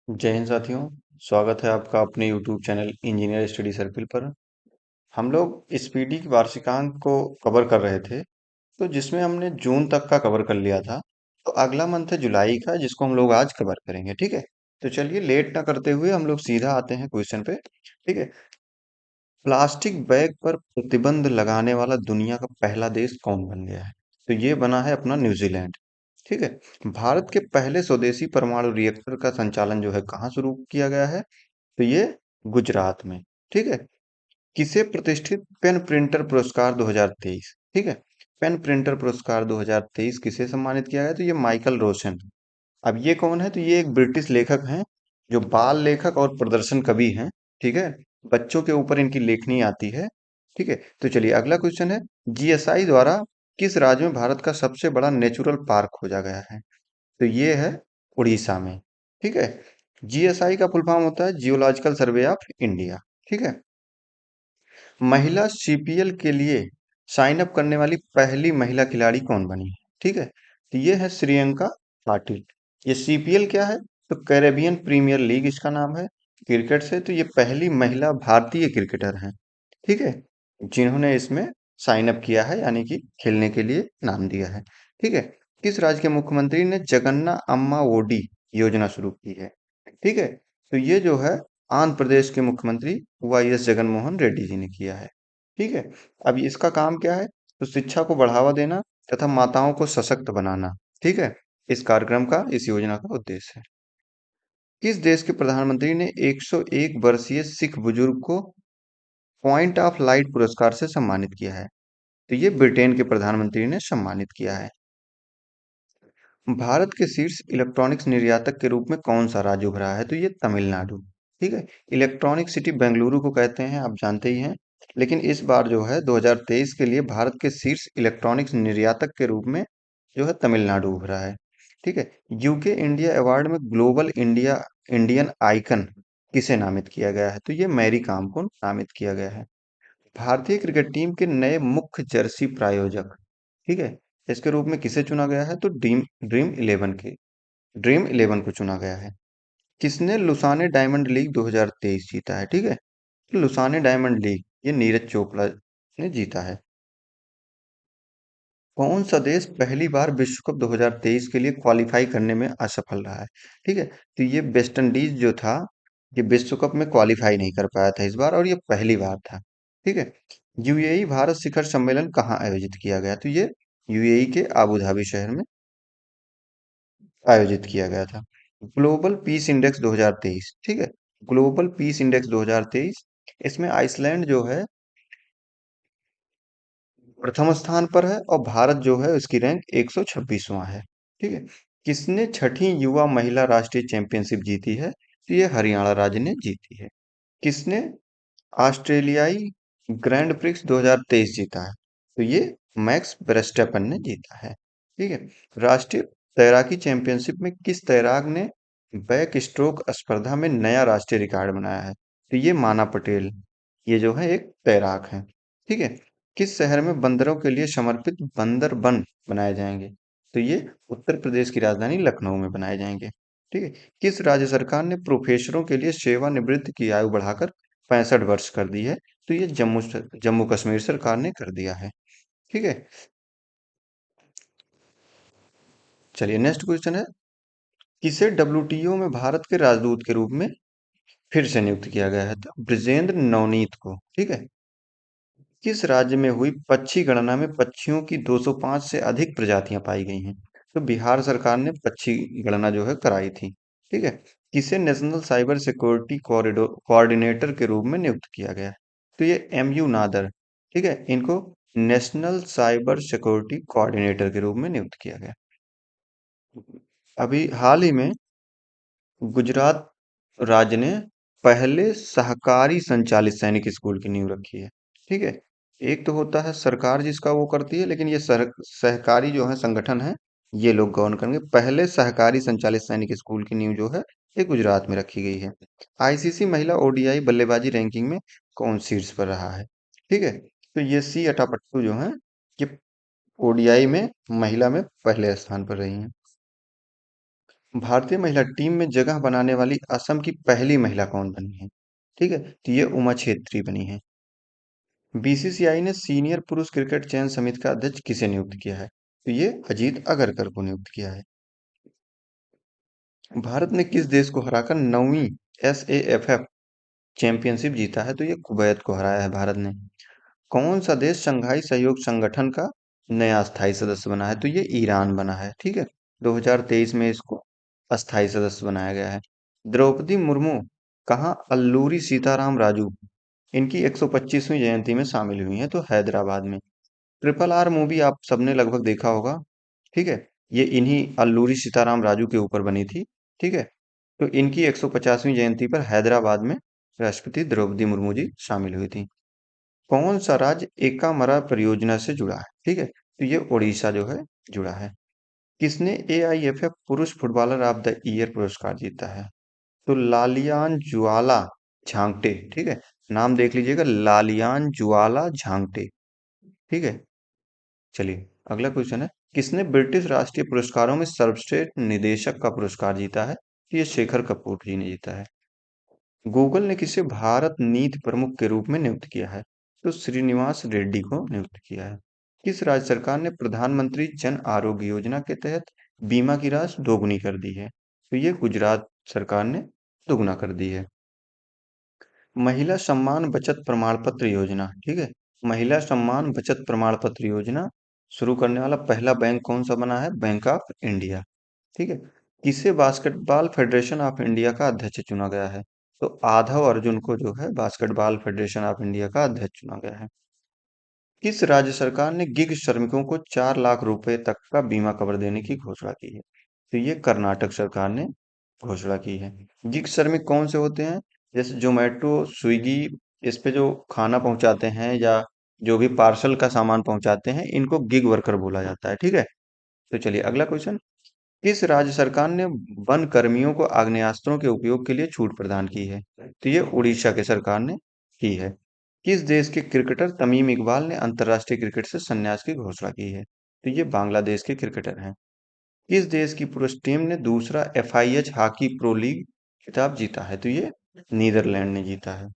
जय हिंद साथियों। स्वागत है आपका अपने YouTube channel engineer study circle पर। हम लोग इस पीडी की वार्षिकांक को कवर कर रहे थे, तो जिसमें हमने जून तक का कवर कर लिया था। तो अगला मंथ है जुलाई का, जिसको हम लोग आज कवर करेंगे। ठीक है, तो चलिए लेट ना करते हुए हम लोग सीधा आते हैं क्वेश्चन पे। ठीक है, प्लास्टिक बैग पर प्रतिबंध लगाने वाला दुनिया का पहला देश कौन बन गया है? तो ये बना है अपना न्यूजीलैंड। ठीक है, भारत के पहले स्वदेशी परमाणु रिएक्टर का संचालन जो है कहाँ शुरू किया गया है? तो ये गुजरात में। ठीक है, किसे प्रतिष्ठित पेन प्रिंटर पुरस्कार 2023, ठीक है, पेन प्रिंटर पुरस्कार 2023 किसे सम्मानित किया गया? तो ये माइकल रोशन। अब ये कौन है? तो ये एक ब्रिटिश लेखक हैं, जो बाल लेखक और प्रदर्शन कवि हैं। ठीक है, बच्चों के ऊपर इनकी लेखनी आती है। ठीक है, तो चलिए अगला क्वेश्चन है, जीएसआई द्वारा किस राज्य में भारत का सबसे बड़ा नेचुरल पार्क खोजा गया है? तो ये है उड़ीसा में। ठीक है, जीएसआई का फुल फॉर्म होता है जियोलॉजिकल सर्वे ऑफ इंडिया। ठीक है, महिला सीपीएल के लिए साइन अप करने वाली पहली महिला खिलाड़ी कौन बनी है? ठीक है, तो ये है श्रियंका पाटिल। ये सीपीएल क्या है? तो कैरेबियन प्रीमियर लीग इसका नाम है क्रिकेट से। तो ये पहली महिला भारतीय क्रिकेटर हैं, ठीक है, जिन्होंने इसमें साइन अप किया है, यानी कि खेलने के लिए नाम दिया है। ठीक है, किस राज्य के मुख्यमंत्री ने जगन्ना अम्मा ओडी योजना शुरू की है? ठीक है, तो ये जो है आंध्र प्रदेश के मुख्यमंत्री वाई एस जगन मोहन रेड्डी जी ने किया है। ठीक है, अब इसका काम क्या है? तो शिक्षा को बढ़ावा देना तथा माताओं को सशक्त बनाना। ठीक है, इस कार्यक्रम का, इस योजना का उद्देश्य है। किस देश के प्रधानमंत्री ने 101 वर्षीय सिख बुजुर्ग को पॉइंट ऑफ लाइट पुरस्कार से सम्मानित किया है? तो ये ब्रिटेन के प्रधानमंत्री ने सम्मानित किया है। भारत के शीर्ष इलेक्ट्रॉनिक्स निर्यातक के रूप में कौन सा राज्य उभरा है? तो ये तमिलनाडु। ठीक है, इलेक्ट्रॉनिक सिटी बेंगलुरु को कहते हैं, आप जानते ही हैं। लेकिन इस बार जो है 2023 के लिए भारत के शीर्ष इलेक्ट्रॉनिक्स निर्यातक के रूप में जो है तमिलनाडु उभरा है। ठीक है, यूके इंडिया अवार्ड में ग्लोबल इंडिया इंडियन आइकन किसे नामित किया गया है? तो ये मैरी कॉम को नामित किया गया है। भारतीय क्रिकेट टीम के नए मुख्य जर्सी प्रायोजक, ठीक है, इसके रूप में किसे चुना गया है? तो ड्रीम ड्रीम इलेवन को चुना गया है। किसने लुसाने डायमंड लीग 2023 जीता है? ठीक है, तो लुसाने डायमंड लीग ये नीरज चोपड़ा ने जीता है। कौन सा देश पहली बार विश्व कप 2023 के लिए क्वालिफाई करने में असफल रहा है? ठीक है, तो ये वेस्ट इंडीज जो था, ये विश्व कप में क्वालिफाई नहीं कर पाया था इस बार, और ये पहली बार था। ठीक है, यूएई भारत शिखर सम्मेलन कहाँ आयोजित किया गया? तो ये यूएई के आबू धाबी शहर में आयोजित किया गया था। ग्लोबल पीस इंडेक्स 2023, ठीक है, ग्लोबल पीस इंडेक्स 2023, इसमें आइसलैंड जो है प्रथम स्थान पर है, और भारत जो है उसकी रैंक 126वां है। ठीक है, किसने छठी युवा महिला राष्ट्रीय चैंपियनशिप जीती है? तो ये हरियाणा राज्य ने जीती है। किसने ऑस्ट्रेलियाई ग्रैंड प्रिक्स 2023 जीता है? तो ये मैक्स वर्स्टेपन ने जीता है। ठीक है, राष्ट्रीय तैराकी चैंपियनशिप में किस तैराक ने बैक स्ट्रोक स्पर्धा में नया राष्ट्रीय रिकॉर्ड बनाया है? तो ये माना पटेल, ये जो है एक तैराक है। ठीक है, किस शहर में बंदरों के लिए समर्पित बंदर वन बनाए जाएंगे? तो ये उत्तर प्रदेश की राजधानी लखनऊ में बनाए जाएंगे। ठीक है, किस राज्य सरकार ने प्रोफेसरों के लिए सेवानिवृत्ति की आयु बढ़ाकर 65 वर्ष कर दी है? तो ये जम्मू कश्मीर सरकार ने कर दिया है। ठीक है, चलिए नेक्स्ट क्वेश्चन है, किसे डब्ल्यूटीओ में भारत के राजदूत के रूप में फिर से नियुक्त किया गया है? तो ब्रिजेंद्र नवनीत को। ठीक है, किस राज्य में हुई पक्षी गणना में पक्षियों की 205 से अधिक प्रजातियां पाई गई हैं? तो बिहार सरकार ने पक्षी गणना जो है कराई थी। ठीक है, किसे national cyber security corridor coordinator के रूप में नियुक्त किया गया है? तो ये एमयू नादर, ठीक है, इनको नेशनल साइबर सिक्योरिटी कोऑर्डिनेटर के रूप में नियुक्त किया गया। अभी हाल ही में गुजरात राज्य ने पहले सहकारी संचालित सैनिक स्कूल की नींव रखी है। ठीक है, एक तो होता है सरकार जिसका वो करती है, लेकिन ये सहकारी जो है संगठन है, ये लोग गवर्न करेंगे। पहले सहकारी संचालित सैनिक स्कूल की नींव जो है ये गुजरात में रखी गई है। आईसीसी महिला ओडीआई बल्लेबाजी रैंकिंग में कौन शीर्ष पर रहा है? ठीक है, तो ये सी अटापट्टू जो है, ये ओडीआई में महिला में पहले स्थान पर रही हैं। भारतीय महिला टीम में जगह बनाने वाली असम की पहली महिला कौन बनी है? ठीक है, तो ये उमा छेत्री बनी है। बीसीसीआई ने सीनियर पुरुष क्रिकेट चयन समिति का अध्यक्ष किसे नियुक्त किया है? तो ये अजीत अगरकर को नियुक्त किया है। भारत ने किस देश को हराकर 9वीं एसएएफएफ चैंपियनशिप जीता है? तो ये कुवैत को हराया है भारत ने। कौन सा देश शंघाई सहयोग संगठन का नया अस्थायी सदस्य बना है? तो ये ईरान बना है। ठीक है, 2023 में इसको अस्थायी सदस्य बनाया गया है। द्रौपदी मुर्मू कहाँ अल्लूरी सीताराम राजू इनकी 125वीं जयंती में शामिल हुई हैं? तो हैदराबाद में। ट्रिपल आर मूवी आप सबने लगभग देखा होगा। ठीक है, ये इन्हीं अल्लूरी सीताराम राजू के ऊपर बनी थी। ठीक है, तो इनकी 150वीं जयंती पर हैदराबाद में राष्ट्रपति द्रौपदी मुर्मू जी शामिल हुई थी। कौन सा राज्य एकामरा परियोजना से जुड़ा है? ठीक है, तो ये उड़ीसा जो है जुड़ा है। किसने एआईएफएफ पुरुष फुटबॉलर ऑफ द ईयर पुरस्कार जीता है? तो लालियान ज्वाला झांगटे। ठीक है, नाम देख लीजिएगा, लालियान ज्वाला झांगटे। ठीक है, चलिए अगला क्वेश्चन है, किसने ब्रिटिश राष्ट्रीय पुरस्कारों में सर्वश्रेष्ठ निदेशक का पुरस्कार जीता है? तो ये शेखर कपूर जी ने जीता है। गूगल ने किसे भारत नीति प्रमुख के रूप में नियुक्त किया है? तो श्रीनिवास रेड्डी को नियुक्त किया है। किस राज्य सरकार ने प्रधानमंत्री जन आरोग्य योजना के तहत बीमा की राशि दोगुनी कर दी है? तो ये गुजरात सरकार ने दोगुना कर दी है। महिला सम्मान बचत प्रमाण पत्र योजना। ठीक है, महिला सम्मान बचत प्रमाण पत्र योजना शुरू करने वाला पहला बैंक कौन सा बना है? Bank of India. ठीक है, किसे बास्केटबॉल फेडरेशन ऑफ इंडिया का अध्यक्ष चुना गया है? तो आधव अर्जुन को जो है बास्केटबॉल फेडरेशन ऑफ इंडिया का अध्यक्ष चुना गया है। किस राज्य सरकार ने गिग श्रमिकों को 4 लाख रुपए तक का बीमा कवर देने की घोषणा की है? तो ये कर्नाटक सरकार ने घोषणा की है। गिग श्रमिक कौन से होते हैं? जैसे जोमेटो, स्विगी, इस पे जो खाना पहुंचाते हैं या जो भी पार्सल का सामान पहुंचाते हैं, इनको गिग वर्कर बोला जाता है। ठीक है, तो चलिए अगला क्वेश्चन, किस राज्य सरकार ने वन कर्मियों को आग्नेयास्त्रों के उपयोग के लिए छूट प्रदान की है? तो ये उड़ीसा के सरकार ने की है। किस देश के क्रिकेटर तमीम इकबाल ने अंतर्राष्ट्रीय क्रिकेट से संन्यास की घोषणा की है? तो ये बांग्लादेश के क्रिकेटर हैं। किस देश की पुरुष टीम ने दूसरा एफआईएच हॉकी प्रो लीग खिताब जीता है? तो ये नीदरलैंड ने जीता है।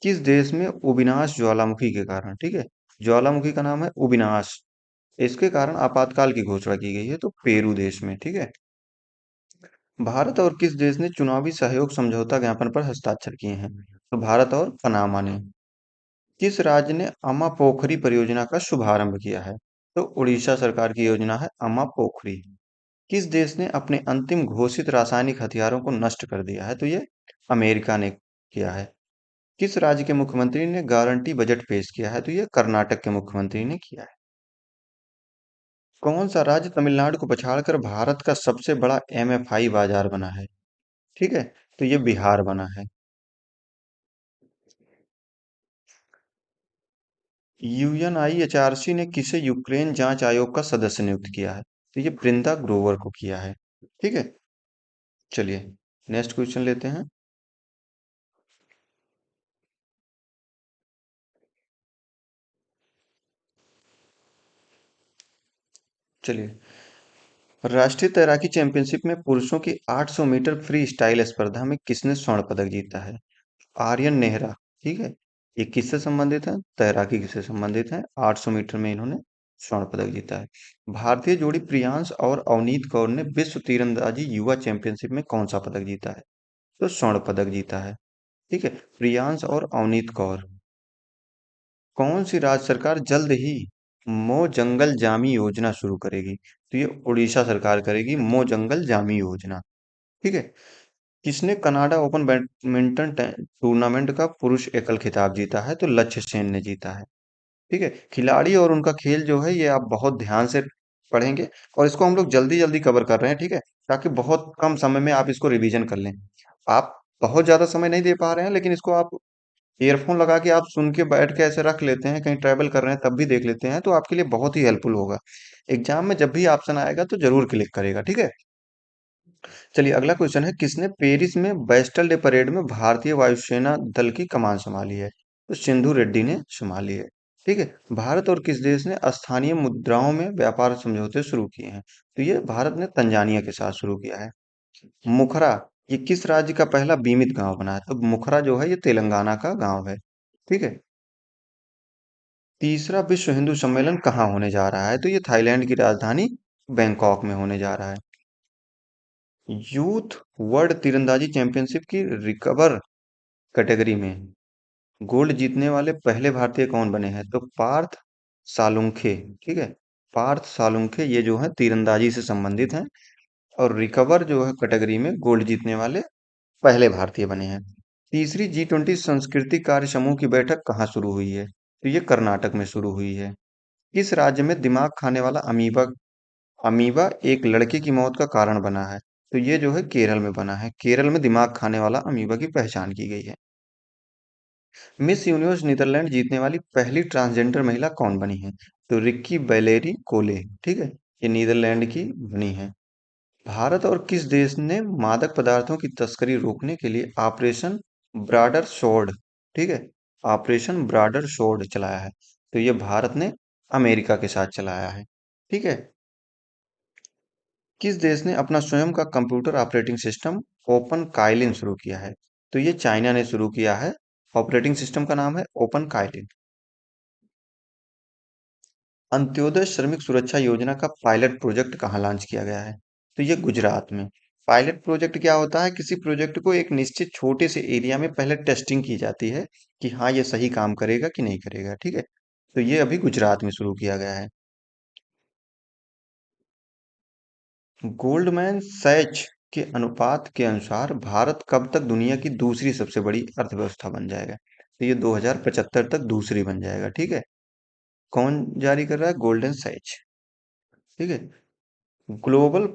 किस देश में उबिनाश ज्वालामुखी के कारण, ठीक है, ज्वालामुखी का नाम है उबिनाश, इसके कारण आपातकाल की घोषणा की गई है? तो पेरू देश में। ठीक है, भारत और किस देश ने चुनावी सहयोग समझौता ज्ञापन पर हस्ताक्षर किए हैं? तो भारत और पनामा ने। किस राज्य ने अम्मा पोखरी परियोजना का शुभारंभ किया है? तो उड़ीसा सरकार की योजना है अम्मा पोखरी। किस देश ने अपने अंतिम घोषित रासायनिक हथियारों को नष्ट कर दिया है? तो ये अमेरिका ने किया है। किस राज्य के मुख्यमंत्री ने गारंटी बजट पेश किया है? तो ये कर्नाटक के मुख्यमंत्री ने किया है। कौन सा राज्य तमिलनाडु को पछाड़कर भारत का सबसे बड़ा एमएफआई बाजार बना है? ठीक है, तो ये बिहार बना है। यूएनआईएचआरसी ने किसे यूक्रेन जांच आयोग का सदस्य नियुक्त किया है? तो ये ब्रिंदा ग्रोवर को किया है। ठीक है, चलिए नेक्स्ट क्वेश्चन लेते हैं। चलिए, राष्ट्रीय तैराकी चैंपियनशिप में पुरुषों की 800 मीटर फ्री स्टाइल स्पर्धा में किसने स्वर्ण पदक जीता है? आर्यन नेहरा। ठीक है, ये किससे संबंधित है? तैराकी से संबंधित है। 800 मीटर में इन्होंने स्वर्ण पदक जीता है। भारतीय जोड़ी प्रियांश और अवनीत कौर ने विश्व तीरंदाजी युवा चैंपियनशिप में कौन सा पदक जीता है? तो स्वर्ण पदक जीता है। ठीक है, प्रियांश और अवनीत कौर। कौन सी राज्य सरकार जल्द ही मो जंगल जामी योजना शुरू करेगी? तो ये उड़ीसा सरकार करेगी मो जंगल जामी योजना। ठीक है, किसने कनाडा ओपन बैडमिंटन टूर्नामेंट का पुरुष एकल खिताब जीता है? तो लक्ष्य सेन ने जीता है। ठीक है, खिलाड़ी और उनका खेल जो है ये आप बहुत ध्यान से पढ़ेंगे, और इसको हम लोग जल्दी जल्दी कवर कर रहे हैं। ठीक है, ताकि बहुत कम समय में आप इसको रिवीजन कर लें। आप बहुत ज्यादा समय नहीं दे पा रहे हैं, लेकिन इसको आप ईयरफोन लगा के आप सुन के बैठ के ऐसे रख लेते हैं, कहीं ट्रैवल कर रहे हैं तब भी देख लेते हैं, तो आपके लिए बहुत ही हेल्पफुल होगा। एग्जाम में जब भी ऑप्शन आएगा तो जरूर क्लिक करेगा। ठीक है, चलिए अगला क्वेश्चन है, किसने पेरिस में बेस्टल डे परेड में भारतीय वायुसेना दल की कमान संभाली है? तो सिंधु रेड्डी ने संभाली है। ठीक है, भारत और किस देश ने स्थानीय मुद्राओं में व्यापार समझौते शुरू किए हैं? तो ये भारत ने तंजानिया के साथ शुरू किया है। मुखरा, ये किस राज्य का पहला बीमित गांव बना है? तो मुखरा जो है ये तेलंगाना का गांव है। ठीक है। तीसरा विश्व हिंदू सम्मेलन कहाँ होने जा रहा है? तो ये थाईलैंड की राजधानी बैंकॉक में होने जा रहा है। यूथ वर्ल्ड तीरंदाजी चैंपियनशिप की रिकवर कैटेगरी में गोल्ड जीतने वाले पहले भारतीय कौन बने हैं? तो पार्थ सालुंखे। ठीक है। पार्थ सालुंखे ये जो है तीरंदाजी से संबंधित हैं और रिकवर जो है कैटेगरी में गोल्ड जीतने वाले पहले भारतीय बने हैं। तीसरी G20 संस्कृति कार्य समूह की बैठक कहाँ शुरू हुई है? तो ये कर्नाटक में शुरू हुई है। किस राज्य में दिमाग खाने वाला अमीबा अमीबा एक लड़के की मौत का कारण बना है? तो ये जो है केरल में बना है। केरल में दिमाग खाने वाला अमीबा की पहचान की गई है। मिस यूनिवर्स नीदरलैंड जीतने वाली पहली ट्रांसजेंडर महिला कौन बनी है? तो रिक्की बैलेरी कोले। ठीक है। ये नीदरलैंड की बनी है। भारत और किस देश ने मादक पदार्थों की तस्करी रोकने के लिए ऑपरेशन ब्राडर शोर्ड, ठीक है, ऑपरेशन ब्राडर शोर्ड चलाया है? तो ये भारत ने अमेरिका के साथ चलाया है। ठीक है। किस देश ने अपना स्वयं का computer operating system open Kaelin शुरू किया है? तो ये चाइना ने शुरू किया है। ऑपरेटिंग सिस्टम का नाम है ओपन काइलिन। अंत्योदय श्रमिक सुरक्षा योजना का पायलट प्रोजेक्ट कहाँ लॉन्च किया गया है? तो ये गुजरात में। पायलट प्रोजेक्ट क्या होता है? किसी प्रोजेक्ट को एक निश्चित छोटे से एरिया में पहले टेस्टिंग की जाती है कि हाँ ये सही काम करेगा कि नहीं करेगा। ठीक है। तो ये अभी गुजरात में शुरू किया गया है। गोल्डमैन सैच के अनुपात के अनुसार भारत कब तक दुनिया की दूसरी सबसे बड़ी अर्थव्यवस्था बन जाएगा? तो ये 2075 तक दूसरी बन जाएगा। ठीक है। कौन जारी कर रहा है? Golden Sachs. ठीक है। ग्लोबल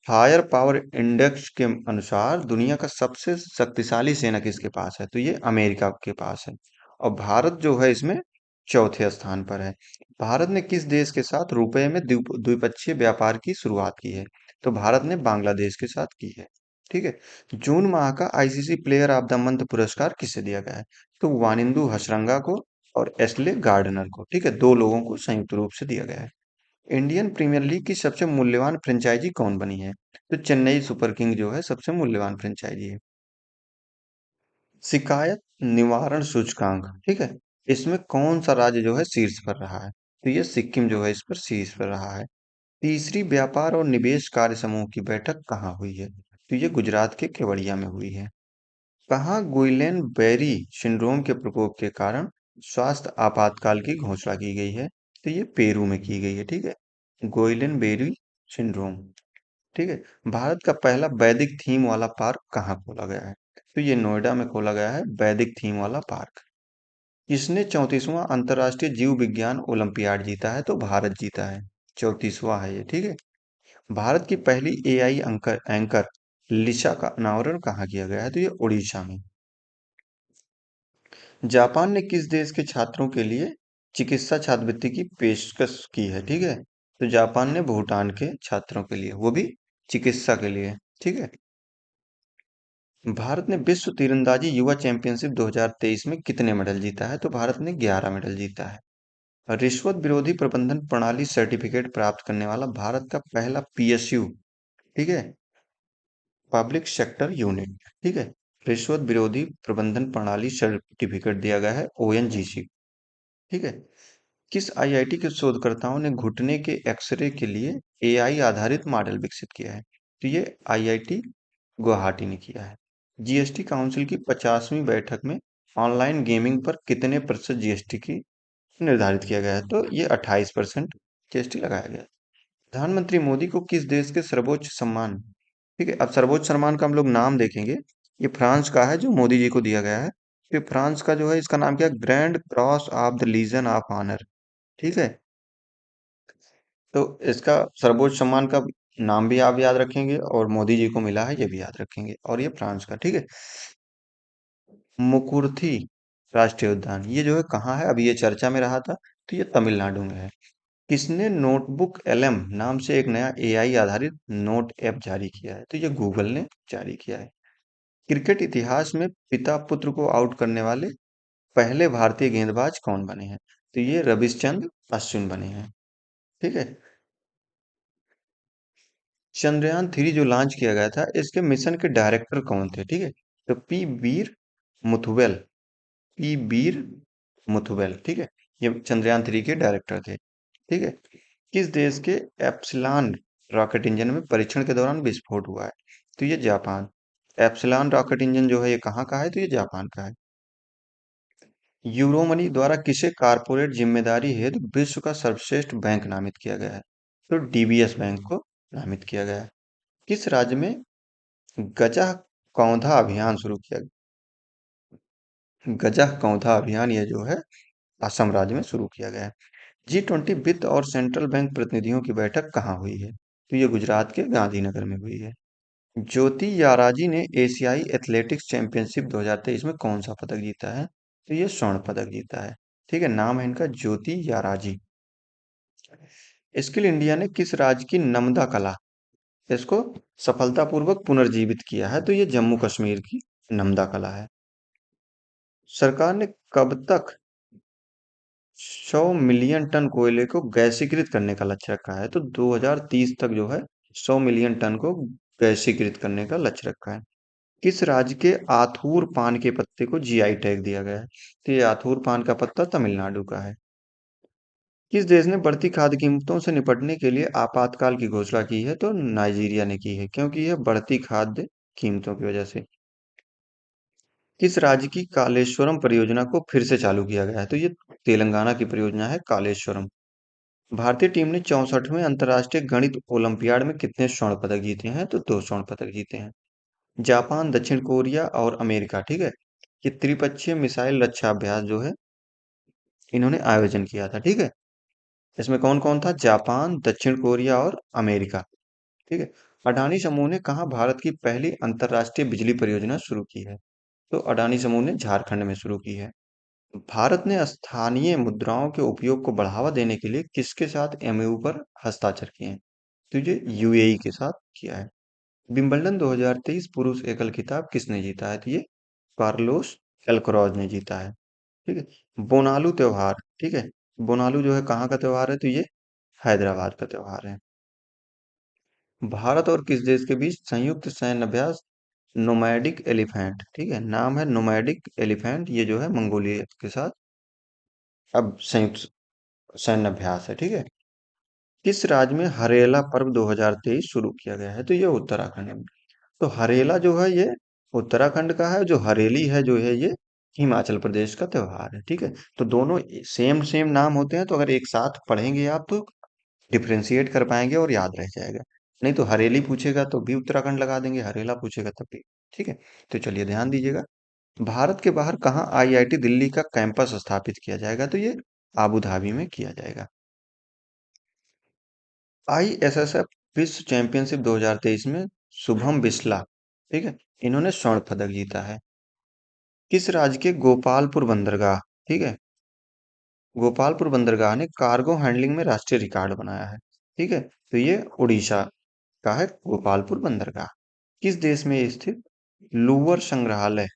फायर पावर इंडेक्स के अनुसार दुनिया का सबसे शक्तिशाली सेना किसके पास है? तो ये अमेरिका के पास है। और भारत जो है इसमें चौथे स्थान पर है। भारत ने किस देश के साथ रुपए में द्विपक्षीय व्यापार की शुरुआत की है? तो भारत ने बांग्लादेश के साथ की है। ठीक है। जून माह का ICC player of the month पुरस्कार किसे दिया गया है? तो वानिंदु हसरंगा को और एस्ले गार्डनर को। ठीक है। दो लोगों को संयुक्त रूप से दिया गया है। इंडियन प्रीमियर लीग की सबसे मूल्यवान फ्रेंचाइजी कौन बनी है? तो चेन्नई सुपर किंग जो है सबसे मूल्यवान फ्रेंचाइजी है। शिकायत निवारण सूचकांक, ठीक है, इसमें कौन सा राज्य जो है शीर्ष पर रहा है? तो ये सिक्किम जो है इस पर शीर्ष पर रहा है। तीसरी व्यापार और निवेश कार्य समूह की बैठक कहाँ हुई है? तो ये गुजरात के केवड़िया में हुई है। कहाँ गुइलेन बेरी सिंड्रोम के प्रकोप के कारण स्वास्थ्य आपातकाल की घोषणा की गई है? तो ये पेरू में की गई है। ठीक है। गोइलेन बेरी सिंड्रोम। ठीक है। भारत का पहला वैदिक थीम वाला पार्क कहाँ खोला गया है? तो ये नोएडा में खोला गया है वैदिक थीम वाला पार्क। किसने 34वां अंतर्राष्ट्रीय जीव विज्ञान ओलंपियाड जीता है? तो भारत जीता है। 34वां है ये। ठीक है। भारत की पहली एआई एंकर लिशा का अनावरण कहाँ किया गया है? तो ये उड़ीसा में। जापान ने किस देश के छात्रों के लिए चिकित्सा छात्रवृत्ति की पेशकश की है? ठीक है। तो जापान ने भूटान के छात्रों के लिए, वो भी चिकित्सा के लिए। ठीक है। भारत ने विश्व तीरंदाजी युवा चैंपियनशिप 2023 में कितने मेडल जीता है? तो भारत ने 11 मेडल जीता है। रिश्वत विरोधी प्रबंधन प्रणाली सर्टिफिकेट प्राप्त करने वाला भारत का पहला पीएसयू, ठीक है, पब्लिक सेक्टर यूनिट। ठीक है। रिश्वत विरोधी प्रबंधन प्रणाली सर्टिफिकेट दिया गया है ओएनजीसी। ठीक है। किस आईआईटी के शोधकर्ताओं ने घुटने के एक्सरे के लिए एआई आधारित मॉडल विकसित किया है? तो ये आईआईटी गुवाहाटी ने किया है। जीएसटी काउंसिल की 50वीं बैठक में ऑनलाइन गेमिंग पर कितने प्रतिशत जीएसटी की निर्धारित किया गया है? तो ये 28% जीएसटी लगाया गया है। प्रधानमंत्री मोदी को किस देश के सर्वोच्च सम्मान, ठीक है, अब सर्वोच्च सम्मान का हम लोग नाम देखेंगे। ये फ्रांस का है जो मोदी जी को दिया गया है। तो फ्रांस का जो है इसका नाम क्या है? Grand cross of the legion of honour. ठीक है। तो इसका सर्वोच्च सम्मान का नाम भी आप याद रखेंगे और मोदी जी को मिला है ये भी याद रखेंगे। और ये फ्रांस का। ठीक है। मुकुर्थी राष्ट्रीय उद्यान ये जो है कहाँ है? अभी ये चर्चा में रहा था। तो ये तमिलनाडु में है। किसने नोटबुक एलएम नाम से एक नया एआई आधारित नोट ऐप जारी किया है? तो ये गूगल ने जारी किया है। क्रिकेट इतिहास में पिता पुत्र को आउट करने वाले पहले भारतीय गेंदबाज कौन बने हैं? तो ये रविचंद्र अश्विन बने हैं। ठीक है। चंद्रयान 3 जो लॉन्च किया गया था, इसके मिशन के डायरेक्टर कौन थे? ठीक है, तो पी वीर मुथुवेल, पी वीर मुथुवेल, ठीक है, ये चंद्रयान 3 के डायरेक्टर थे। ठीक है, किस देश के एप्सिलॉन रॉकेट इंजन में परीक्षण के दौरान विस्फोट हुआ है? तो ये जापान। एप्सिलॉन रॉकेट इंजन जो है ये कहाँ का है? तो ये जापान का है। यूरोमनी द्वारा किसे कारपोरेट जिम्मेदारी हेतु विश्व का सर्वश्रेष्ठ बैंक नामित किया गया है? तो डीबीएस बैंक को नामित किया गया है। किस राज्य में गजा कौंधा अभियान शुरू किया गया? गजा कौंधा अभियान ये जो है असम राज्य में शुरू किया गया है। G20 वित्त और सेंट्रल बैंक प्रतिनिधियों की बैठक कहाँ हुई है? तो ये गुजरात के गांधीनगर में हुई है। ज्योति याराजी ने एशियाई एथलेटिक्स चैंपियनशिप 2023 में कौन सा पदक जीता है? तो ये स्वर्ण पदक जीता है। ठीक है, नाम है इनका ज्योति याराजी। स्किल इंडिया ने किस राज्य की नमदा कला इसको सफलतापूर्वक पुनर्जीवित किया है? तो ये जम्मू कश्मीर की नमदा कला है। सरकार ने कब तक 100 मिलियन टन कोयले को गैसीकृत करने का लक्ष्य रखा है? तो 2030 तक जो है 100 मिलियन टन को गैसीकृत करने का लक्ष्य रखा है। किस राज्य के आथूर पान के पत्ते को जीआई टैग दिया गया है? तो ये आथूर पान का पत्ता तमिलनाडु का है। किस देश ने बढ़ती खाद्य कीमतों से निपटने के लिए आपातकाल की घोषणा की है? तो नाइजीरिया ने की है, क्योंकि यह बढ़ती खाद्य कीमतों की वजह से। किस राज्य की कालेश्वरम परियोजना को फिर से चालू किया गया है? तो ये तेलंगाना की परियोजना है कालेश्वरम। भारतीय टीम ने 64वें अंतर्राष्ट्रीय गणित ओलंपियाड में कितने स्वर्ण पदक जीते हैं? तो 2 स्वर्ण पदक जीते हैं। जापान, दक्षिण कोरिया और अमेरिका, ठीक है, ये त्रिपक्षीय मिसाइल रक्षा अभ्यास जो है इन्होंने आयोजन किया था। ठीक है, इसमें कौन कौन था? जापान, दक्षिण कोरिया और अमेरिका। ठीक है, अडानी समूह ने कहाँ भारत की पहली अंतरराष्ट्रीय बिजली परियोजना शुरू की है? तो अडानी समूह ने झारखंड में शुरू की है। भारत ने स्थानीय मुद्राओं के उपयोग को बढ़ावा देने के लिए किसके साथ एमओयू पर हस्ताक्षर किए हैं? तो ये यूएई के साथ किया है। विंबलडन 2023 पुरुष एकल खिताब किसने जीता है? तो ये कार्लोस एल्कराज ने जीता है। ठीक है, बोनालू त्योहार, ठीक है, बोनालू जो है कहाँ का त्योहार है? तो ये हैदराबाद का त्योहार है। भारत और किस देश के बीच संयुक्त सैन्य अभ्यास नोमैडिक एलिफेंट, ठीक है, नाम है नोमैडिक एलिफेंट, ये जो है मंगोलिया के साथ अब संयुक्त सैन्य अभ्यास है। ठीक है, किस राज्य में हरेला पर्व 2023 शुरू किया गया है? तो ये उत्तराखंड में। तो हरेला जो है ये उत्तराखंड का है, जो हरेली है जो है ये हिमाचल प्रदेश का त्योहार है। ठीक है, तो दोनों सेम सेम नाम होते हैं, तो अगर एक साथ पढ़ेंगे आप तो डिफरेंशिएट कर पाएंगे और याद रह जाएगा। नहीं तो हरेली पूछेगा तो भी उत्तराखंड लगा देंगे, हरेला पूछेगा तब भी। ठीक है, तो चलिए ध्यान दीजिएगा। भारत के बाहर कहाँ आईआईटी दिल्ली का कैंपस स्थापित किया जाएगा? तो ये आबू धाबी में किया जाएगा। आईएसएसएफ विश्व चैंपियनशिप 2023 में शुभम बिस्ला, ठीक है, इन्होंने स्वर्ण पदक जीता है। किस राज्य के गोपालपुर बंदरगाह, ठीक है, गोपालपुर बंदरगाह ने कार्गो हैंडलिंग में राष्ट्रीय रिकॉर्ड बनाया है? ठीक है, तो ये उड़ीसा का है गोपालपुर बंदरगाह। किस देश में ये स्थित लूवर संग्रहालय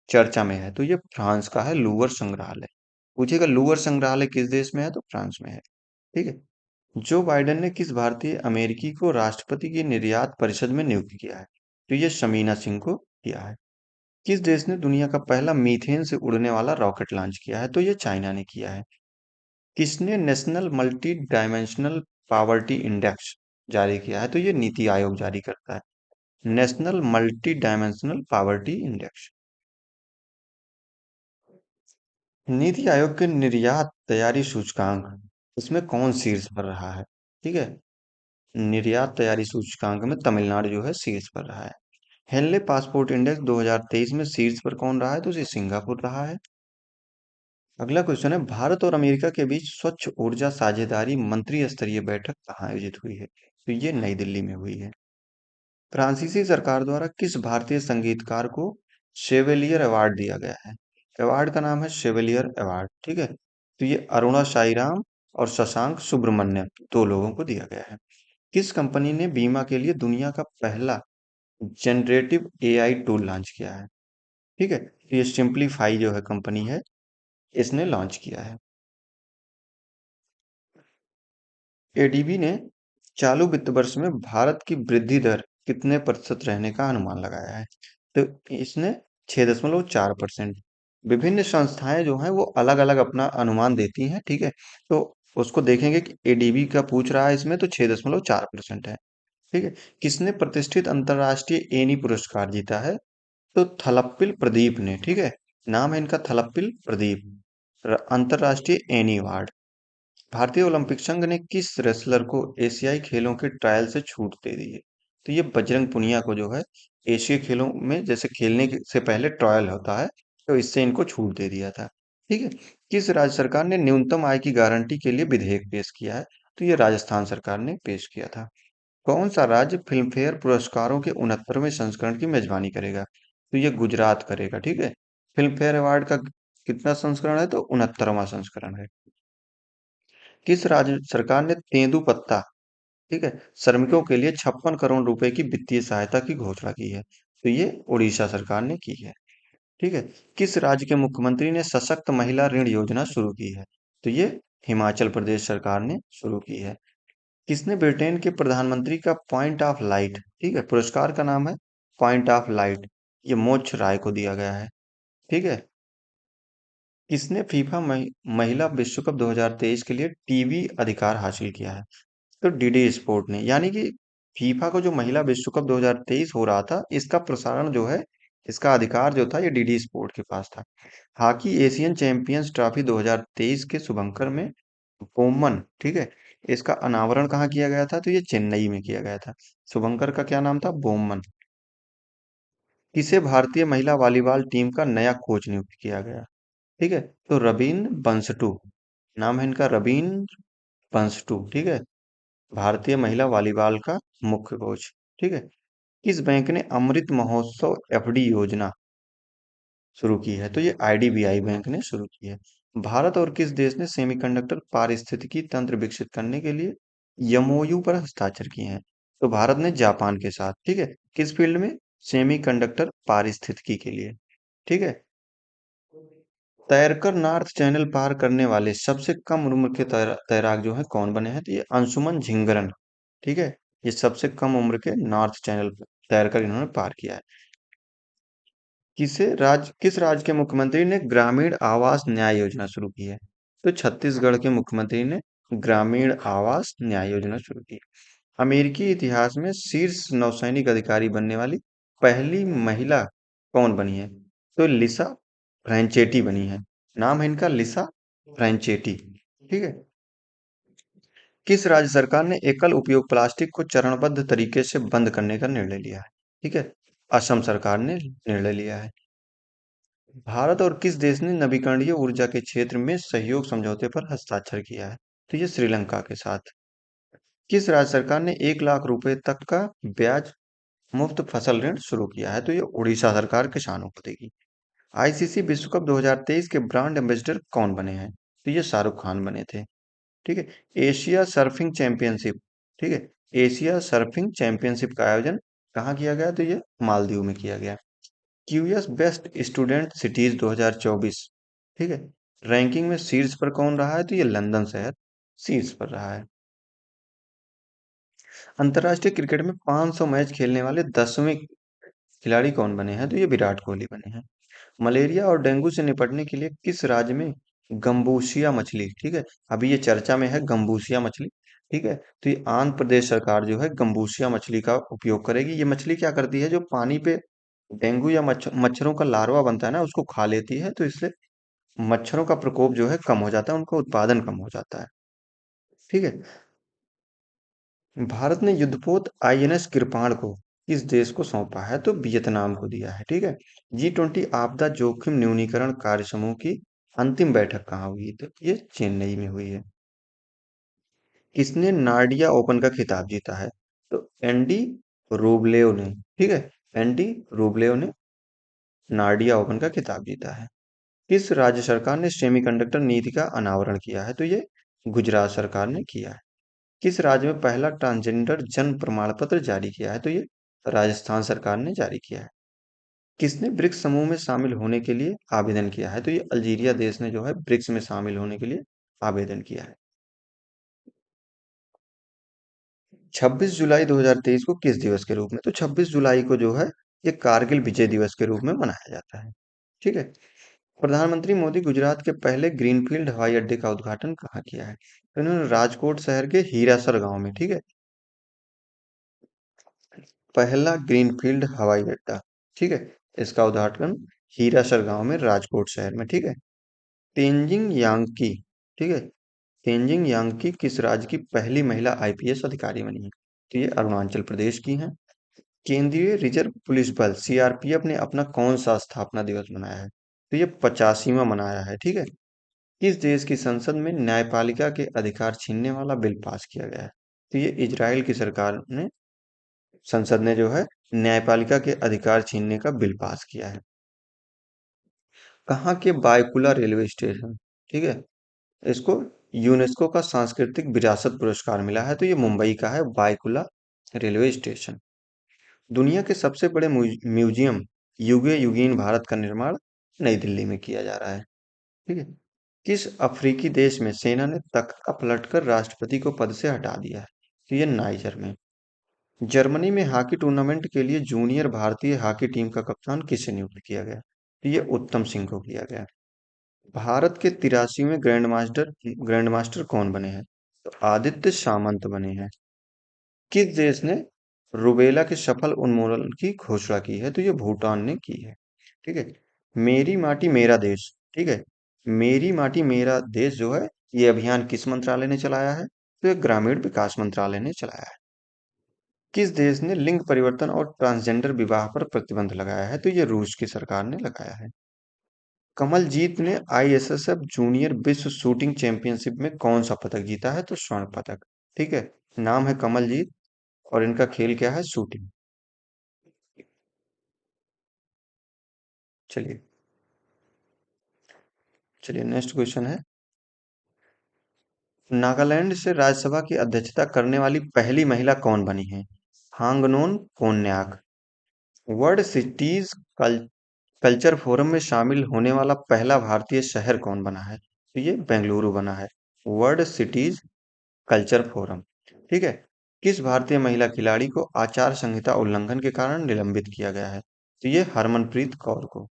चर्चा में है? तो ये फ्रांस का है लूवर संग्रहालय। पूछेगा लूवर संग्रहालय किस देश में है? तो फ्रांस में है। ठीक है, जो बाइडेन ने किस भारतीय अमेरिकी को राष्ट्रपति की निर्यात परिषद में नियुक्त किया है? तो ये शमीना सिंह को किया है। किस देश ने दुनिया का पहला मीथेन से उड़ने वाला रॉकेट लॉन्च किया है? तो ये चाइना ने किया है। किसने national multi dimensional poverty index जारी किया है? तो ये नीति आयोग जारी करता है, national multi dimensional poverty index. NITI Aayog के निर्यात तैयारी सूचकांक इसमें कौन शीर्ष पर रहा है? ठीक है, निर्यात तैयारी सूचकांक में तमिलनाडु जो है शीर्ष पर रहा है। हेनले पासपोर्ट इंडेक्स 2023 में शीर्ष पर कौन रहा है? तो ये सिंगापुर रहा है। अगला क्वेश्चन है, भारत और अमेरिका के बीच स्वच्छ ऊर्जा साझेदारी मंत्री स्तरीय बैठक कहाँ आयोजित हुई है? तो ये नई दिल्ली में हुई है। फ्रांसीसी सरकार द्वारा किस भारतीय संगीतकार को शेवेलियर अवार्ड दिया गया है? अवार्ड का नाम है शेवेलियर अवार्ड। ठीक है, तो ये अरुणा साईराम और शशांक सुब्रमण्यम दो लोगों को दिया गया है। किस कंपनी ने बीमा के लिए दुनिया का पहला जनरेटिव एआई टूल लॉन्च किया है? ठीक है, तो ये सिंपलीफाई जो है कंपनी है, इसने लॉन्च किया है। एडीबी ने चालू वित्त वर्ष में भारत की वृद्धि दर कितने प्रतिशत रहने का अनुमान लगाया है? तो इसने 6.4%। विभिन्न संस्थाएं जो हैं वो अलग अलग अपना अनुमान देती हैं, ठीक है। तो उसको देखेंगे कि एडीबी का पूछ रहा है इसमें, तो 6.4% है, ठीक है। किसने प्रतिष्ठित अंतरराष्ट्रीय एनी पुरस्कार जीता है? तो थलप्पिल प्रदीप ने, ठीक है। नाम है इनका थलप्पिल प्रदीप। अंतरराष्ट्रीय एनी अवार्ड। भारतीय ओलंपिक संघ ने किस रेसलर को एशियाई खेलों के ट्रायल से छूट दे दी है? तो ये बजरंग पुनिया को जो है एशियाई खेलों में जैसे से पहले ट्रायल होता है, तो इससे इनको छूट दे दिया था, ठीक है। किस राज्य सरकार ने न्यूनतम आय की गारंटी के लिए विधेयक पेश किया है? तो ये राजस्थान सरकार ने पेश किया था। कौन सा राज्य फिल्मफेयर पुरस्कारों के 69वें संस्करण की मेजबानी करेगा? तो ये गुजरात करेगा, ठीक है। फिल्मफेयर अवार्ड का कितना संस्करण है? तो 69वां संस्करण है। किस राज्य सरकार ने तेंदुपत्ता, ठीक है, श्रमिकों के लिए 56 करोड़ रुपए की वित्तीय सहायता की घोषणा की है? तो ये उड़ीसा सरकार ने की है, ठीक है। किस राज्य के मुख्यमंत्री ने सशक्त महिला ऋण योजना शुरू की है? तो ये हिमाचल प्रदेश सरकार ने शुरू की है। किसने ब्रिटेन के प्रधानमंत्री का पॉइंट ऑफ लाइट, ठीक है, पुरस्कार का नाम है पॉइंट ऑफ लाइट, ये मोक्ष राय को दिया गया है, ठीक है। किसने फीफा महिला विश्व कप 2023 के लिए टीवी अधिकार हासिल किया है? तो डीडी स्पोर्ट ने, यानी कि फीफा को जो महिला विश्व कप 2023 हो रहा था, इसका प्रसारण जो है, इसका अधिकार जो था ये डीडी स्पोर्ट के पास था। हॉकी एशियन चैंपियंस ट्रॉफी 2023 के शुभंकर में बोमन, ठीक है, इसका अनावरण कहाँ किया गया था? तो ये चेन्नई में किया गया था। शुभंकर का क्या नाम था? बोमन। किसे भारतीय महिला वॉलीबॉल टीम का नया कोच नियुक्त किया गया? ठीक है, तो रबीन बंसटू, नाम है इनका रबीन बंसटू, ठीक है, भारतीय महिला वॉलीबॉल का मुख्य कोच, ठीक है। किस बैंक ने अमृत महोत्सव एफडी योजना शुरू की है? तो ये आईडीबीआई बैंक ने शुरू की है। भारत और किस देश ने सेमीकंडक्टर पारिस्थितिकी तंत्र विकसित करने के लिए एमओयू पर हस्ताक्षर किए हैं? तो भारत ने जापान के साथ, ठीक है। किस फील्ड में? सेमीकंडक्टर पारिस्थितिकी के लिए, ठीक है। तैरकर नॉर्थ चैनल पार करने वाले सबसे कम उम्र के तैराक जो है कौन बने हैं? तो ये अंशुमन झिंगरन, ठीक है। ये सबसे कम उम्र के नॉर्थ चैनल तैरकर इन्होंने पार किया है। किस राज्य के मुख्यमंत्री ने ग्रामीण आवास न्याय योजना शुरू की है? तो छत्तीसगढ़ के मुख्यमंत्री ने ग्रामीण आवास न्याय योजना शुरू की। अमेरिकी इतिहास में शीर्ष नौसैनिक अधिकारी बनने वाली पहली महिला कौन बनी है? तो लिसा फ्रैंचेटी बनी है। नाम है इनका लिसा फ्रैंचेटी, ठीक है। किस राज्य सरकार ने एकल उपयोग प्लास्टिक को चरणबद्ध तरीके से बंद करने का निर्णय लिया है? ठीक है, असम सरकार ने निर्णय लिया है। भारत और किस देश ने नवीकरणीय ऊर्जा के क्षेत्र में सहयोग समझौते पर हस्ताक्षर किया है? तो ये श्रीलंका के साथ। किस राज्य सरकार ने 1 लाख रुपए तक का ब्याज मुफ्त फसल ऋण शुरू किया है? तो ये उड़ीसा सरकार किसानों को देगी। आईसीसी विश्व कप 2023 के ब्रांड एम्बेसडर कौन बने हैं? तो ये शाहरुख खान बने थे, ठीक है। एशिया सर्फिंग चैंपियनशिप, ठीक है, एशिया सर्फिंग चैंपियनशिप का आयोजन कहाँ किया गया? तो ये मालदीव में किया गया। क्यूएस बेस्ट स्टूडेंट सिटीज 2024, ठीक है, रैंकिंग में शीर्ष पर कौन रहा है? तो ये लंदन शहर शीर्ष पर रहा है। अंतरराष्ट्रीय क्रिकेट में 500 मैच खेलने वाले 10वें खिलाड़ी कौन बने हैं? तो ये विराट कोहली बने हैं। मलेरिया और डेंगू से निपटने के लिए किस राज्य में गंबूसिया मछली, ठीक है, अभी ये चर्चा में है गंबूसिया मछली, ठीक है, तो ये आंध्र प्रदेश सरकार जो है गंबूसिया मछली का उपयोग करेगी। ये मछली क्या करती है? जो पानी पे डेंगू या मच्छरों का लार्वा बनता है ना, उसको खा लेती है, तो इससे मच्छरों का प्रकोप जो है कम हो जाता है, उनका उत्पादन कम हो जाता है, ठीक है। भारत ने युद्धपोत आईएनएस कृपाण को किस देश को सौंपा है? तो वियतनाम को दिया है, ठीक है। G20 आपदा जोखिम न्यूनीकरण कार्य समूह की अंतिम बैठक कहाँ हुई? तो ये चेन्नई में हुई है। किसने नार्डिया ओपन का खिताब जीता है? तो एंडी रूबलेव ने, ठीक है, एंडी रूबलेव ने नार्डिया ओपन का खिताब जीता है। किस राज्य सरकार ने सेमीकंडक्टर नीति का अनावरण किया है? तो ये गुजरात सरकार ने किया है। किस राज्य में पहला ट्रांसजेंडर जन्म प्रमाण पत्र जारी किया है? तो ये राजस्थान सरकार ने जारी किया है। किसने ब्रिक्स समूह में शामिल होने के लिए आवेदन किया है? तो ये अल्जीरिया देश ने जो है ब्रिक्स में शामिल होने के लिए आवेदन किया है। 26 जुलाई 2023 को किस दिवस के रूप में? तो 26 जुलाई को जो है ये कारगिल विजय दिवस के रूप में मनाया जाता है। ठीक है। प्रधानमंत्री मोदी गुजरात के पहले ग्रीनफील्ड हवाई अड्डे का उद्घाटन कहाँ किया है? तो इन्होंने राजकोट शहर के हीरासर गांव में, ठीक है, पहला ग्रीनफील्ड हवाई अड्डा, ठीक है, इसका उद्घाटन हीरासर गांव में राजकोट शहर में, ठीक है। तेंजिंग यांकी, ठीक है, तेंजिंग यांकी किस राज्य की पहली महिला आईपीएस अधिकारी बनी है? तो ये अरुणाचल प्रदेश की हैं। केंद्रीय रिजर्व पुलिस बल सीआरपीएफ ने अपना कौन सा स्थापना दिवस मनाया है? तो ये 85वां मनाया है, ठीक है। किस देश की संसद में न्यायपालिका के अधिकार छीनने वाला बिल पास किया गया है? तो ये इजराइल की सरकार ने, संसद ने जो है न्यायपालिका के अधिकार छीनने का बिल पास किया है। कहाँ के बायकुला रेलवे स्टेशन, ठीक है, इसको यूनेस्को का सांस्कृतिक विरासत पुरस्कार मिला है, तो ये मुंबई का है बायकुला रेलवे स्टेशन। दुनिया के सबसे बड़े म्यूजियम युगे युगीन भारत का निर्माण नई दिल्ली में किया जा रहा है, ठीक है। किस अफ्रीकी देश में सेना ने तख्ता पलटकर राष्ट्रपति को पद से हटा दिया है? तो ये नाइजर में। जर्मनी में हॉकी टूर्नामेंट के लिए जूनियर भारतीय हॉकी टीम का कप्तान किसे नियुक्त किया गया? तो ये उत्तम सिंह को किया गया। भारत के 83वें ग्रैंड मास्टर कौन बने हैं? तो आदित्य सामंत बने हैं। किस देश ने रुबेला के सफल उन्मूलन की घोषणा की है? तो ये भूटान ने की है, ठीक है। मेरी माटी मेरा देश, ठीक है, मेरी माटी मेरा देश जो है ये अभियान किस मंत्रालय ने चलाया है? तो ये ग्रामीण विकास मंत्रालय ने चलाया है। किस देश ने लिंग परिवर्तन और ट्रांसजेंडर विवाह पर प्रतिबंध लगाया है? तो ये रूस की सरकार ने लगाया है। कमलजीत ने आईएसएसएफ जूनियर विश्व शूटिंग चैंपियनशिप में कौन सा पदक जीता है? तो स्वर्ण पदक, ठीक है। नाम है कमलजीत और इनका खेल क्या है? शूटिंग। चलिए, चलिए नेक्स्ट क्वेश्चन है, नागालैंड से राज्यसभा की अध्यक्षता करने वाली पहली महिला कौन बनी है? Hangnon Konyak. World cities culture forum में शामिल होने वाला पहला भारतीय शहर कौन बना है? तो ये बेंगलुरु बना है, वर्ल्ड सिटीज कल्चर फोरम, ठीक है। किस भारतीय महिला खिलाड़ी को आचार संहिता उल्लंघन के कारण निलंबित किया गया है? तो ये हरमनप्रीत कौर को।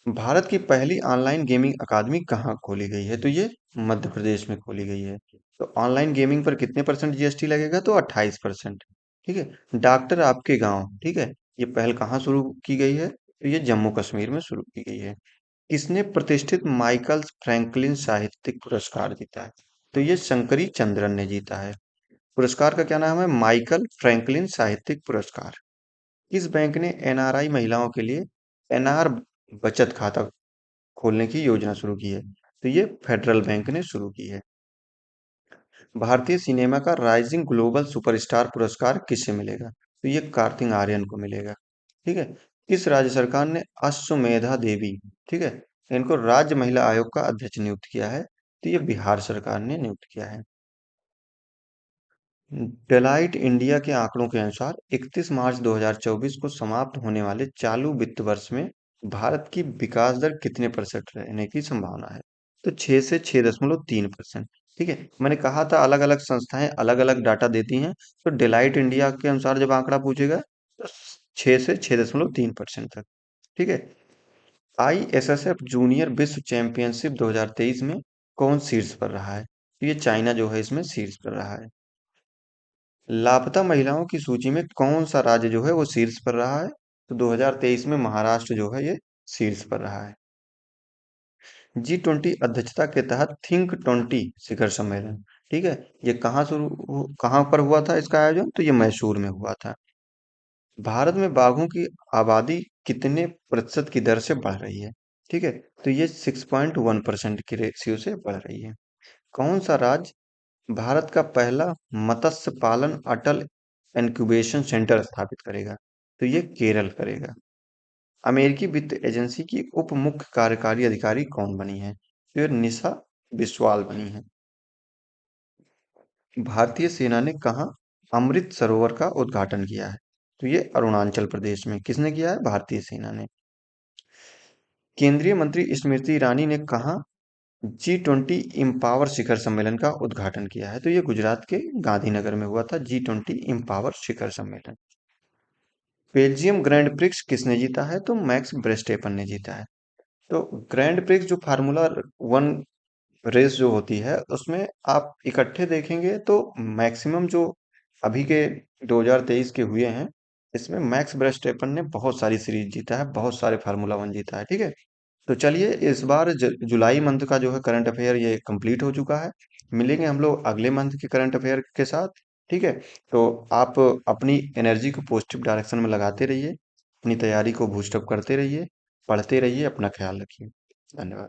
भारत की पहली ऑनलाइन गेमिंग अकादमी कहाँ खोली गई है? तो ये मध्य प्रदेश में खोली गई है। तो ऑनलाइन गेमिंग पर कितने परसेंट जीएसटी लगेगा? तो 28%, ठीक है। डॉक्टर आपके गांव, ठीक है, ये पहल कहाँ शुरू की गई है? तो ये जम्मू कश्मीर में शुरू की गई है। किसने प्रतिष्ठित माइकल फ्रैंकलिन साहित्यिक पुरस्कार जीता है? तो ये शंकरी चंद्रन ने जीता है। पुरस्कार का क्या नाम है? माइकल फ्रैंकलिन साहित्यिक पुरस्कार। किस बैंक ने एनआरआई महिलाओं के लिए एनआर बचत खाता खोलने की योजना शुरू की है? तो ये फेडरल बैंक ने शुरू की है। भारतीय सिनेमा का राइजिंग ग्लोबल सुपरस्टार पुरस्कार किसे मिलेगा? तो ये कार्तिक आर्यन को मिलेगा, ठीक है। किस राज्य सरकार ने अश्वमेधा देवी, ठीक है, इनको राज्य महिला आयोग का अध्यक्ष नियुक्त किया है? तो ये बिहार सरकार ने नियुक्त किया है। डेलाइट इंडिया के आंकड़ों के अनुसार 31 मार्च 2024 को समाप्त होने वाले चालू वित्त वर्ष में भारत की विकास दर कितने परसेंट रहने की संभावना है? तो 6 से 6.3%, ठीक है। मैंने कहा था अलग अलग संस्थाएं अलग अलग डाटा देती हैं, तो डेलाइट इंडिया के अनुसार जब आंकड़ा पूछेगा तो 6 से 6.3% तक, ठीक है। आईएसएसएफ जूनियर विश्व चैंपियनशिप 2023 में कौन शीर्ष पर रहा है? तो ये चाइना जो है इसमें शीर्ष पर रहा है। लापता महिलाओं की सूची में कौन सा राज्य जो है वो शीर्ष पर रहा है? तो 2023 में महाराष्ट्र जो है ये शीर्ष पर रहा है। G20 अध्यक्षता के तहत थिंक 20 शिखर सम्मेलन, ठीक है, ये कहाँ पर हुआ था इसका आयोजन? तो ये मैसूर में हुआ था। भारत में बाघों की आबादी कितने प्रतिशत की दर से बढ़ रही है? ठीक है, तो ये 6.1% की रेशियो से बढ़ रही है। कौन सा राज्य भारत का पहला मत्स्य पालन अटल इंक्यूबेशन सेंटर स्थापित करेगा? तो ये केरल करेगा। अमेरिकी वित्त एजेंसी की उप मुख्य कार्यकारी अधिकारी कौन बनी है? तो ये निशा बिस्वाल बनी है। भारतीय सेना ने कहाँ अमृत सरोवर का उद्घाटन किया है? तो ये अरुणाचल प्रदेश में। किसने किया है? भारतीय सेना ने। केंद्रीय मंत्री स्मृति ईरानी ने कहाँ G20 इम्पावर शिखर सम्मेलन का उद्घाटन किया है। तो ये गुजरात के गांधीनगर में हुआ था, G20 इम्पावर शिखर सम्मेलन। बेल्जियम ग्रैंड प्रिक्स किसने जीता है? तो मैक्स ब्रेस्टेपन ने जीता है। तो ग्रैंड प्रिक्स जो फार्मूला वन रेस जो होती है उसमें आप इकट्ठे देखेंगे तो मैक्सिमम जो अभी के 2023 के हुए हैं, इसमें मैक्स ब्रेस्टेपन ने बहुत सारी सीरीज जीता है, बहुत सारे फार्मूला वन जीता है। ठीक है, तो चलिए इस बार जुलाई मंथ का जो है करंट अफेयर ये कंप्लीट हो चुका है। मिलेंगे हम लोग अगले मंथ के करंट अफेयर के साथ। ठीक है, तो आप अपनी एनर्जी को पॉजिटिव डायरेक्शन में लगाते रहिए, अपनी तैयारी को बूस्टअप करते रहिए, पढ़ते रहिए, अपना ख्याल रखिए। धन्यवाद।